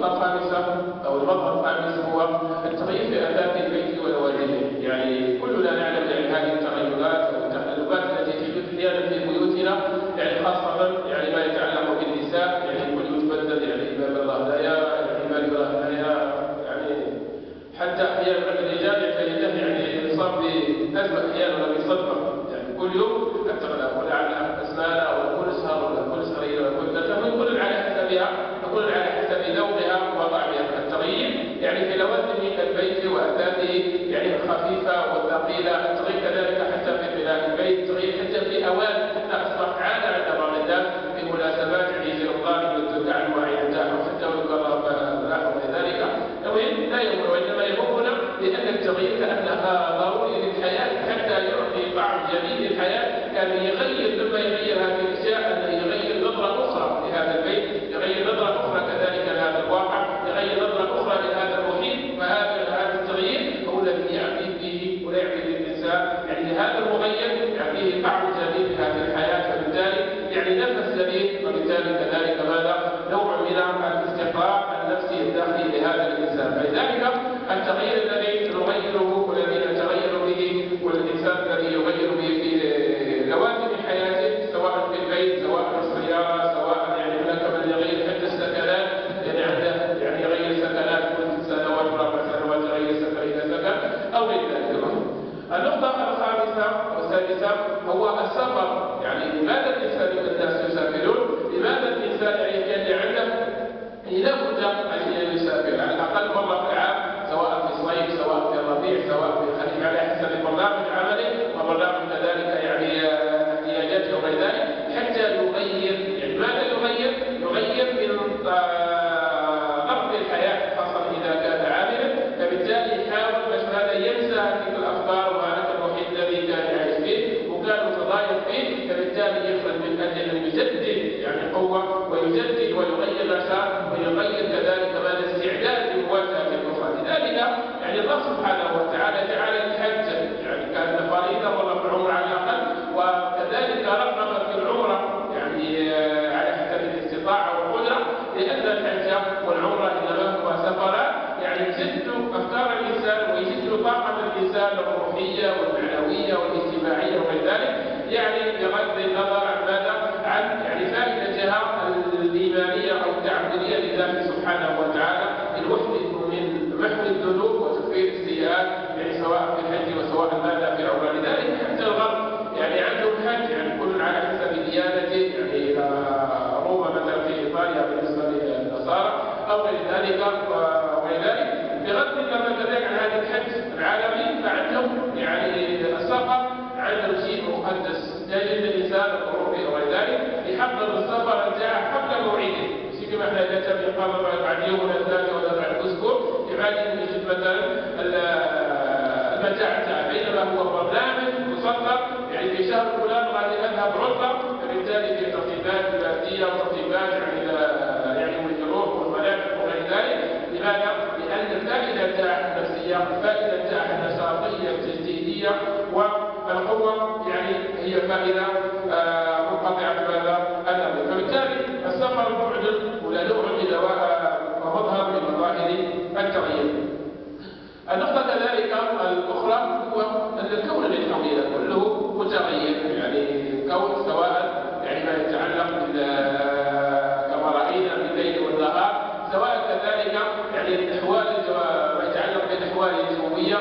النقطة الخامسة أو المظهر الخامس هو التغيير في آثاث البيت ولوازمه. يعني كلنا نعلم يعني هذه التغيرات أو التقلبات التي تحدث أحيانا في بيوتنا، يعني خاصة يعني ما يتعلق بالنساء، يعني الكل يتبدل، يعني باب الله لا يرى، يعني ما يراه لا يرى، يعني حتى أحيانا عند الرجال فإنه يعني يصاب بأزمة أحيانا ولا بصدمة، يعني كل يوم أقول على أسنانها أو كل شهر ولا كل شهرين ولا كل ثلاثة، ويكون على حسابها، يكون على حسب ذوقها وطعمها. التغيير يعني في لوازم البيت وأثاثه، يعني الخفيفة والثقيلة، التغيير كذلك حتى في بناء البيت، التغيير حتى في أوان، حتى أصبح عادة عند بعض الناس في مناسبات يجي الطالب يدل على المواعيد تاعه حتى ويقرر له ذلك. المهم لا يهمنا، وإنما يهمنا لأن التغيير كأنها ضروري للحياة حتى يعطي طعم جديد للحياة. كان يغير لما يغير هذه الأشياء أنه يغير نظرة أخرى لهذا البيت، يغير نظرة أخرى كذلك لهذا الواقع، يغير نظرة أخرى لهذا المحيط. فهذا التغيير هو الذي يعطي فيه ويعطي للإنسان، يعني هذا المغير يعطيه طعم جديد لهذه الحياة، فبالتالي يعني نفس جديد، وبالتالي كذلك ماذا؟ نوع من الاستقرار النفسي الداخلي لهذا الإنسان. فلذلك التغيير الذي نغيره والذي نتغير به والإنسان الذي يغير به في لوازم حياته، سواء في البيت، سواء في السيارة، سواء يعني هناك من يغير حتى السكنات، يعني عنده يعني يغير سكنات كل سنوات وربع سنوات يغير سكن إلى سكن أو غير ذلك. النقطة الخامسة والسادسة هو السفر. يعني لماذا الناس يسافرون؟ لماذا الإنسان يعني عنده لا بد أن يسافر على الأقل مرة في العام، سواء في الصيف سواء في الربيع سواء في الخريف، على حسب برنامج عمله وبرنامج كذلك يعني احتياجاته وغير ذلك، حتى يغير. يعني ماذا يغير؟ يغير من ضغط الحياة خاصة إذا كان عاملا، فبالتالي يحاول باش هذا ينسى تلك الأفكار وهذا المحيط الذي كان يعيش فيه وكان متضايق فيه، فبالتالي يخرج من أجل أن يجدد يعني قوة ويجدد ويغير نشاط ويغير كذلك ماذا استعداد لمواجهة الأخرى. لذلك يعني الله سبحانه وتعالى جعل الحج يعني كان فريضة ولا في العمر على الأقل، وكذلك رغب في العمرة يعني على حسب الاستطاعة والقدرة، لأن الحج والعمرة إنما هو سفران يعني يجد أفكار الإنسان ويجد طاقة الإنسان الروحية والمعنوية والاجتماعية وغير ذلك، يعني بغض النظر عن ماذا؟ عن يعني فائدتها الإيمانية أو التعبدية لله سبحانه وتعالى، من محو الذنوب وتكفير السيئات، يعني سواء في الحج وسواء ماذا في العمرة. لذلك حتى الغرب يعني عندهم حج، يعني كل على حسب ديانته، يعني إلى روما مثلا في إيطاليا بالنسبة للنصارى أو غير ذلك وغير ذلك، بغض النظر كذلك عن هذا الحج العالمي، فعندهم يعني السفر عندهم شيء مقدس. تجد الإنسان الأوروبي وغير ذلك يحضر السفر نتاعه قبل موعده، كما احنا اذا يقرر بعد يوم ولا ثلاثه ولا بعد اسبوع يبعد يجد مثلا المتاع تاعه، بينما هو برنامج مسطر، يعني في شهر فلان غادي اذهب عطله، فبالتالي في ترتيبات ماديه وترتيبات يعني والجروح والملاك وغير ذلك. لماذا؟ لان الفائده تاع النفسيه، الفائده تاع النشاطيه التجديديه والقوه يعني هي فائده منقطعه ماذا؟ الامل. فبالتالي السفر بعد ولا نوع من ومظهر من مظاهر التغيير. النقطة كذلك الأخرى هو أن الكون الذي حولنا كله متغير، يعني كون سواء يعني ما يتعلق كما رأينا بالليل والنهار، سواء كذلك يعني الأحوال ما يتعلق بالأحوال الجوية،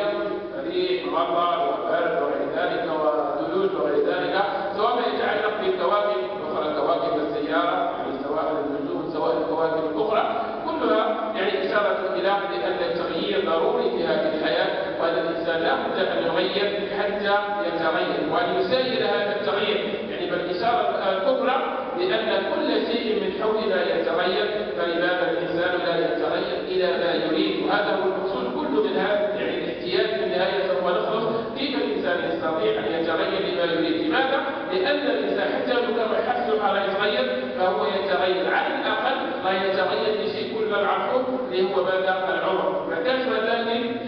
ريح مطر وبرد وغير ذلك وثلوج وغير ذلك، سواء ما يتعلق بالكواكب الأخرى، كواكب السيارة يعني سواء النجوم سواء الكواكب الأخرى، كلها يعني إشارة إلى أن التغيير ضروري في هذه الحياة، وأن الإنسان لا بد أن يغير حتى يتغير وأن يسير هذا التغيير. يعني بالإشارة الكبرى لأن كل شيء من حولنا يتغير، فلماذا الإنسان لا يتغير إلى ما يريد؟ وهذا هو المقصود كله من هذا، يعني الاحتياج في النهاية سوف نخلص كيف الإنسان يستطيع أن يتغير لما يريد. لماذا؟ لأن الإنسان حتى لو كان يحسن على يتغير فهو يتغير، على الأقل لا يتغير بشيء كل العقل اللي هو ماذا؟ العمر. ما كانش مثلا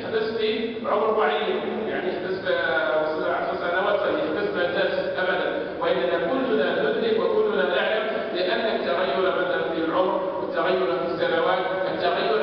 حدث في عمر معين، يعني حدث 10 سنوات يحدث ما يحدث أبدا، وإننا كلنا ندرك وكلنا نعلم لأن التغير مثلا في العمر والتغير في السنوات، التغير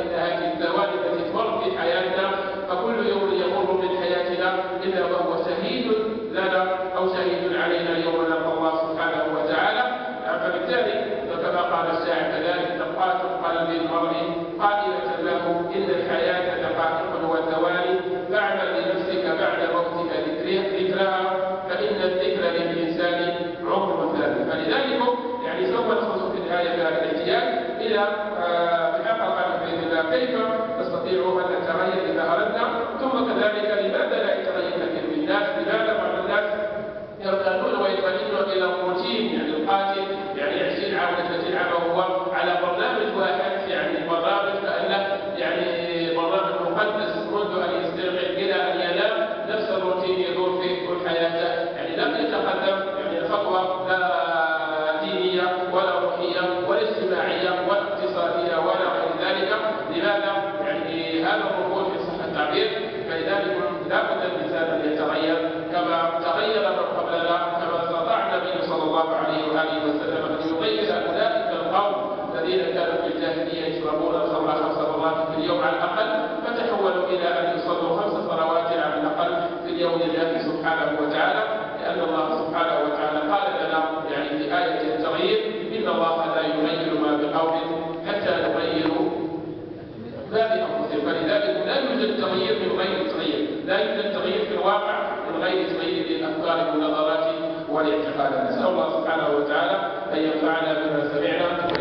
إن هذه الثواني التي تمر في حياتنا، فكل يوم يمر من حياتنا إلا وهو شهيد لنا أو شهيد علينا يوم نلقى الله سبحانه وتعالى. فبالتالي كما قال الشاعر كذلك دقات قلب المرء قائلة له إن الحياة دقائق وثواني، فاعمل لنفسك بعد موتك ذكرها، فإن الذكر للإنسان عمر ثاني. فلذلك يعني سوف نخصص في النهاية بهذا الاحتياج إلى بحقيقة بإذن الله كيف نستطيع أن نتغير إذا أردنا، ثم كذلك لماذا لا يتغير كثير من الناس، لماذا بعض الناس يرتادون ويطمئنون إلى الروتين يعني القاتل، يعني 20 عام 30 عام وهو على برنامج واحد، يعني برنامج كأنه يعني برنامج مقدس منذ أن يستيقظ إلى أن ينام، نفس الروتين يدور في كل حياته، يعني لم يتقدم يعني خطوة لا دينية ولا روحية ولا اجتماعية ولا اقتصادية ولا غير ذلك. لماذا؟ يعني هذا الركود في صحة التعبير. فلذلك لا بد الإنسان أن يتغير كما تغير من قبلنا، كما استطاع النبي صلى الله عليه وآله وسلم أن يغير أولئك القوم الذين كانوا في الجاهلية يشربون الخمر 5 مرات في اليوم على الأقل، فتحولوا إلى أن يصلوا 5 صلوات على الأقل في اليوم لله سبحانه وتعالى، لأن الله سبحانه وتعالى قال لنا يعني في آية التغيير إن الله لا يغير ما بقوم حتى يغيروا ما بأنفسهم. فلذلك لا يوجد تغيير من غير تغيير، لا يوجد تغيير في الواقع من غير تغيير للأفكار والنظرات والاعتقادات. نسأل الله سبحانه وتعالى أن ينفعنا بما سمعنا.